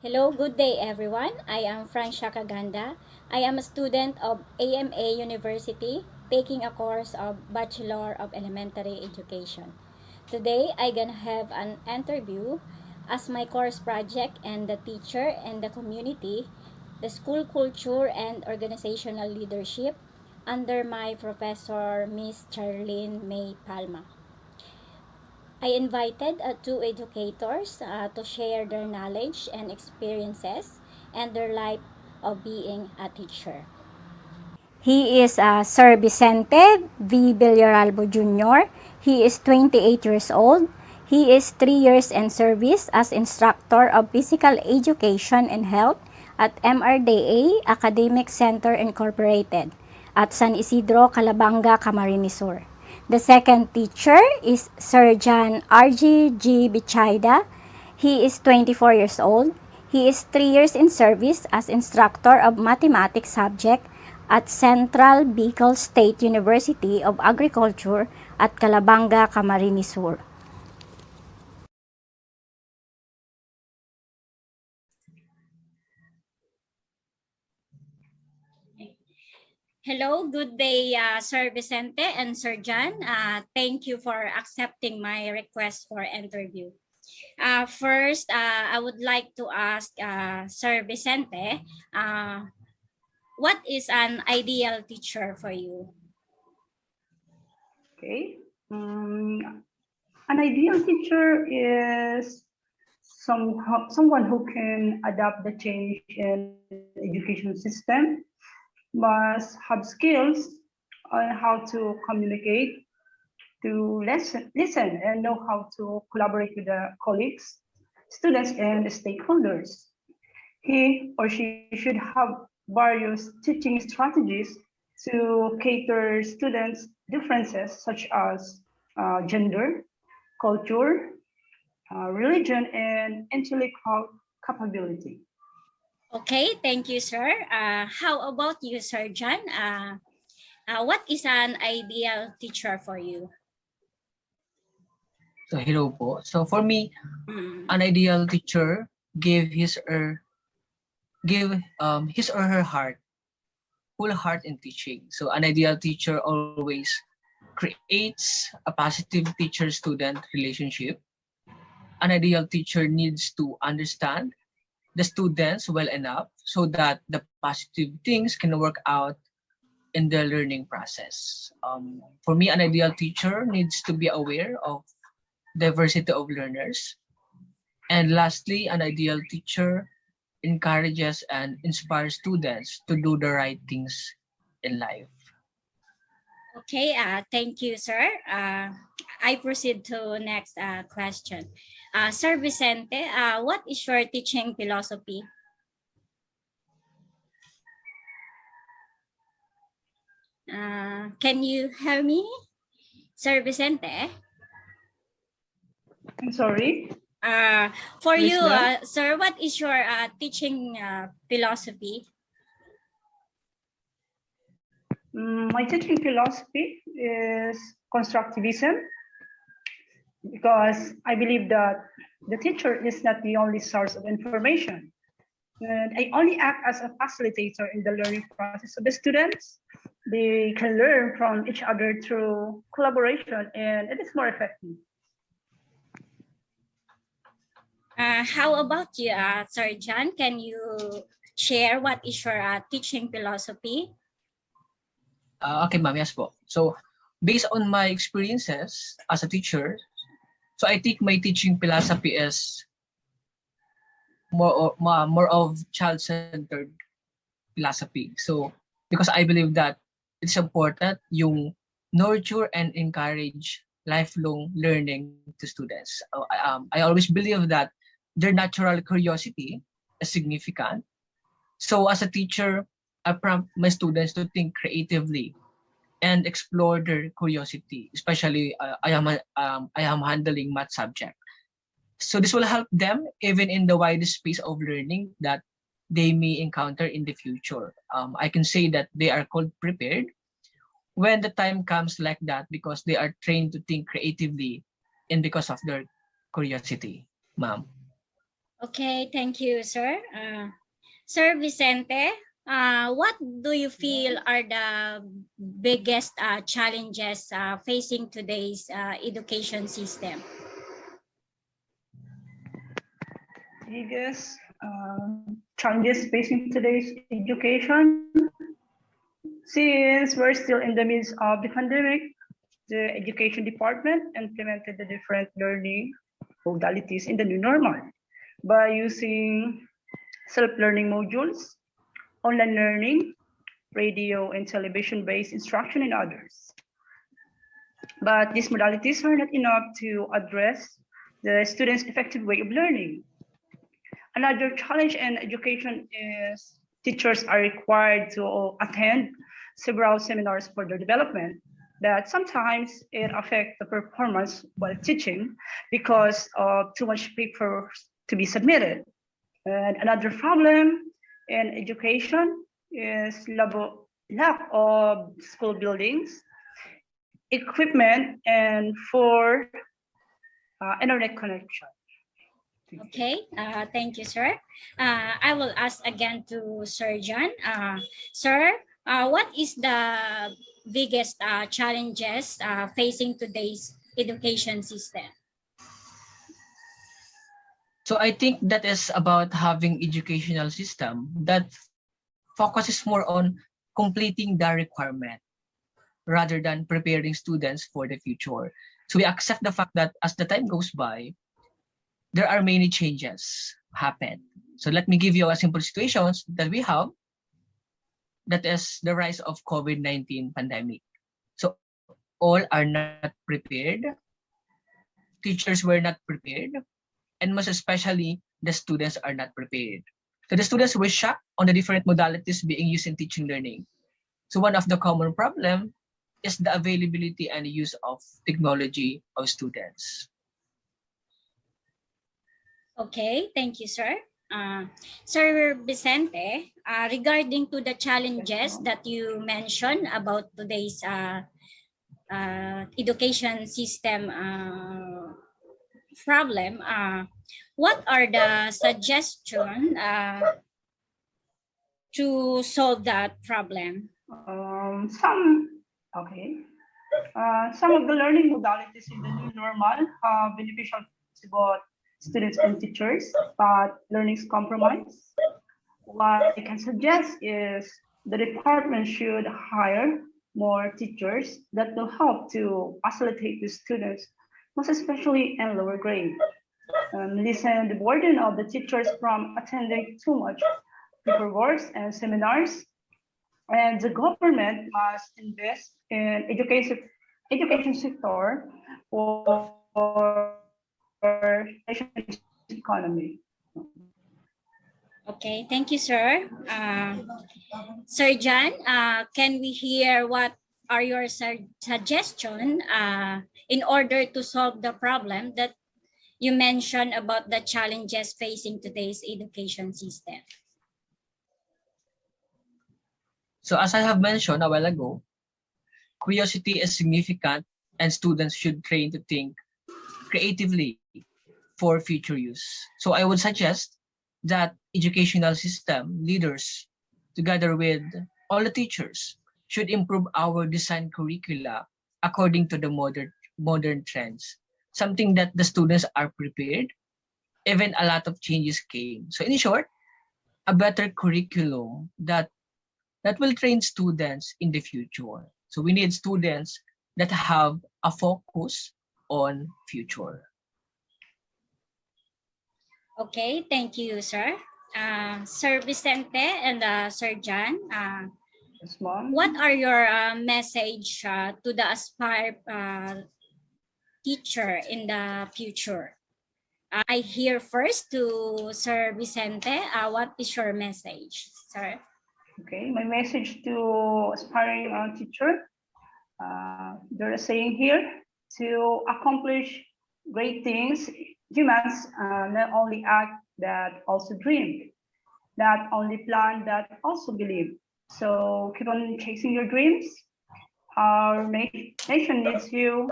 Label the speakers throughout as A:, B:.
A: Hello, good day everyone. I am Francia Caganda. I am a student of AMA University taking a course of Bachelor of Elementary Education. Today, I gonna have an interview as my course project and the teacher and the community, the school culture and organizational leadership under my professor Miss Charlene May Palma. I invited two educators to share their knowledge and experiences and their life of being a teacher. He is Sir Vicente V. Villaralbo Jr. He is 28 years old. He is 3 years in service as instructor of physical education and health at MRDA Academic Center Incorporated at San Isidro, Calabanga, Camarines Sur. The second teacher is Sir John R.G. G. Bichayda. He is 24 years old. He is 3 years in service as instructor of mathematics subject at Central Bicol State University of Agriculture at Calabanga, Camarines Sur. Hello, good day, Sir Vicente and Sir John. Thank you for accepting my request for interview. First, I would like to ask Sir Vicente, what is an ideal teacher for you?
B: Okay. An ideal teacher is someone who can adapt the change in education system, must have skills on how to communicate, to listen and know how to collaborate with the colleagues, students, and stakeholders. He or she should have various teaching strategies to cater students' differences such as gender, culture, religion, and intellectual capability.
A: Okay, thank you, sir. How about you, Sir John? What is an ideal teacher for you?
C: So hello po. So for me,
A: Mm.
C: an ideal teacher give his or her heart, full heart in teaching. So an ideal teacher always creates a positive teacher-student relationship. An ideal teacher needs to understand the students well enough so that the positive things can work out in the learning process. For me, an ideal teacher needs to be aware of diversity of learners. And lastly, an ideal teacher encourages and inspires students to do the right things in life.
A: Okay, thank you, sir. I proceed to next question. Sir Vicente, what is your teaching philosophy? Can you hear me, Sir Vicente?
B: I'm sorry.
A: For
B: Who is
A: you,
B: that?
A: sir, what is your teaching philosophy?
B: My teaching philosophy is constructivism because I believe that the teacher is not the only source of information. And I only act as a facilitator in the learning process of the students. They can learn from each other through collaboration, and it is more effective.
A: How about you, Sir John? Can you share what is your teaching philosophy?
C: Okay, ma'am, yes po. So, based on my experiences as a teacher, so I think my teaching philosophy is more of child-centered philosophy. So, because I believe that it's important yung nurture and encourage lifelong learning to students. I always believe that their natural curiosity is significant. So as a teacher, I prompt my students to think creatively and explore their curiosity. Especially, I am handling math subject. So this will help them even in the widest space of learning that they may encounter in the future. I can say that they are called prepared when the time comes like that because they are trained to think creatively and because of their curiosity, ma'am.
A: Okay, thank you, sir. Sir Vicente, what do you feel are the biggest challenges facing today's education system?
B: Biggest challenges facing today's education. Since we're still in the midst of the pandemic, the education department implemented the different learning modalities in the new normal by using self-learning modules, online learning, radio and television-based instruction, and others. But these modalities are not enough to address the students' effective way of learning. Another challenge in education is teachers are required to attend several seminars for their development, that sometimes it affects the performance while teaching because of too much papers to be submitted. And another problem in education is lack of school buildings, equipment, and for internet connection.
A: Okay, thank you, sir. I will ask again to Sir John. Sir, what is the biggest challenges facing today's education system?
C: So I think that is about having educational system that focuses more on completing the requirement rather than preparing students for the future. So we accept the fact that as the time goes by, there are many changes happen. So let me give you a simple situations that we have. That is the rise of COVID-19 pandemic. So all are not prepared. Teachers were not prepared. And most especially, the students are not prepared. So the students were shocked on the different modalities being used in teaching learning. So one of the common problem is the availability and use of technology of students.
A: Okay, thank you, sir. Sir Vicente, regarding to the challenges that you mentioned about today's education system problem, what are the suggestions to solve that problem?
B: Some of the learning modalities in the new normal are beneficial to both students and teachers, but learning is compromised. What I can suggest is the department should hire more teachers that will help to facilitate the students, most especially in lower grade. Listen the burden of the teachers from attending too much paperwork and seminars. And the government must invest in education sector for nation's economy.
A: Okay, thank you, sir. Sir John, can we hear what are your suggestions in order to solve the problem that you mentioned about the challenges facing today's education system?
C: So as I have mentioned a while ago, curiosity is significant and students should train to think creatively for future use. So I would suggest that educational system leaders, together with all the teachers, should improve our design curricula according to the modern trends. Something that the students are prepared, even a lot of changes came. So in short, a better curriculum that will train students in the future. So we need students that have a focus on future.
A: Okay, thank you, sir. Sir Vicente and Sir John,
B: Yes, ma'am.
A: what are your message to the aspire teacher in the future? I hear first to Sir Vicente. What is your message, sir?
B: Okay, my message to aspiring teacher, there is saying here, to accomplish great things, humans not only act, that also dream, not only plan, that also believe. So keep on chasing your dreams. Our nation needs you.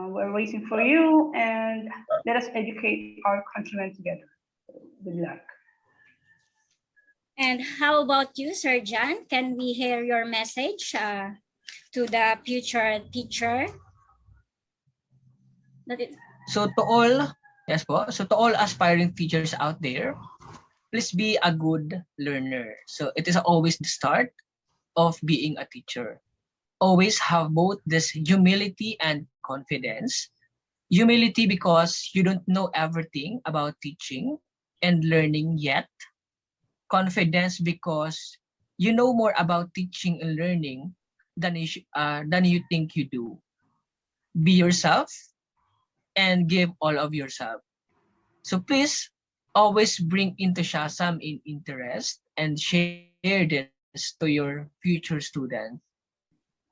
B: We're waiting for you, and let us educate our countrymen together. Good luck.
A: And how about you, Sir John? Can we hear your message to the future teacher?
C: So to all, yes po, so to all aspiring teachers out there, please be a good learner. So it is always the start of being a teacher. Always have both this humility and confidence. Humility because you don't know everything about teaching and learning yet. Confidence because you know more about teaching and learning than you think you do. Be yourself and give all of yourself. So please always bring enthusiasm in interest and share this to your future students.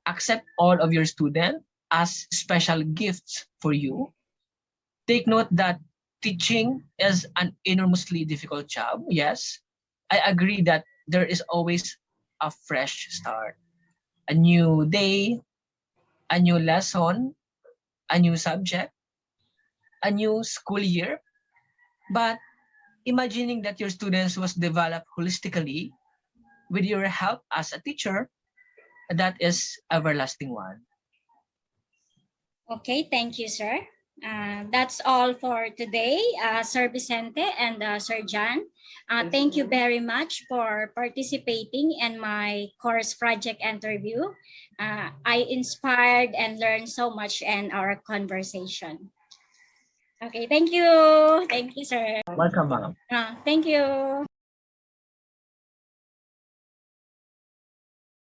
C: Accept all of your students as special gifts for you. Take note that teaching is an enormously difficult job. Yes, I agree that there is always a fresh start, a new day, a new lesson, a new subject, a new school year. But imagining that your students was developed holistically with your help as a teacher, that is everlasting one.
A: Okay, thank you, sir. That's all for today, Sir Vicente and Sir John. Thank you very much for participating in my course project interview. I inspired and learned so much in our conversation. Okay, thank you. Thank you, sir.
C: Welcome, ma'am.
A: Thank you.